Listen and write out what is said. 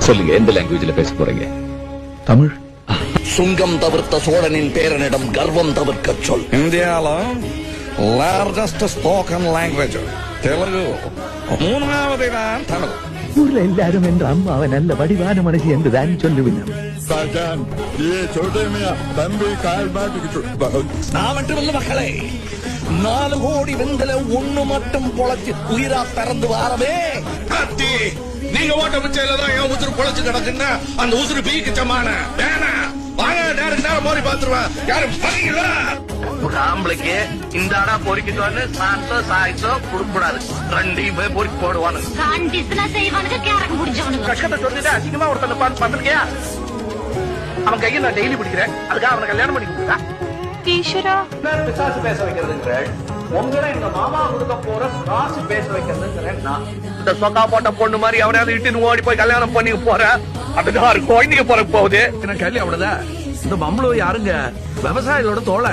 சொல்லுங்க, எந்த லாங்குவேஜ்ல பேச போறீங்க? தமிழ். சுங்கம் தவிர்த்த சோழனின் பேரனிடம் கர்வம் தவிர்க்க சொல். இந்தியால லார்ஜஸ்ட் ஸ்போக்கன் லாங்குவேஜ் தெலுங்கு, மூணாவது தான் தமிழ். ஊர்ல எல்லாரும் என்ற அம்மாவை நல்ல வடிவான மனுஷி என்றுதான் சொல்லுவினம். நான் மட்டுமல்ல மக்களே, 4 கோடி வெண்கல ஒண்ணு மட்டும் பொழைச்சு உயிரா பிறந்து வாரவே. நீங்க ஓட்ட பிச்சையிலதான் என் உசுறு பொழைச்சு கிடக்குன்னா அந்த உசுறு பீக்கிச்சமான வேணா வாங்க, நேரம் மோரி பாத்துருவேன். யாரும் பாத்தீங்களா? ஒரு ஆம்பளைக்கு இந்த ஆடா பொறிக்கிட்டோன்னு சாத்தோ சாய்த்தோ கொடுக்கூடாது. 2 போய் பொறிக்கு போடுவானுங்க. கஷ்டத்தை சொல்லிட்டு அசிங்கமா ஒருத்தனை பார்த்து பார்த்திருக்கியா? அவன் கையை நான் டெய்லி பிடிக்கிறேன், அதுக்காக அவனை கல்யாணம் பண்ணி கொடுத்தா ஈஸ்வரா பிசாசு பேச வைக்கிறதுங்கிறேன். உங்களை இந்த மாமா கொடுக்க போற காசு பேச வைக்கிறதுங்கிறேன். நான் இந்த சொக்கா போட்ட பொண்ணு மாதிரி அவனையாவது இட்டுன்னு ஓடி போய் கல்யாணம் பண்ணி போற அதுதான் இருக்கும். குழந்தைங்க போற போகுது. என்ன கேள்வி அவ்வளவுதான். இந்த மம்பளம் யாருங்க? விவசாயிகளோட தோழ.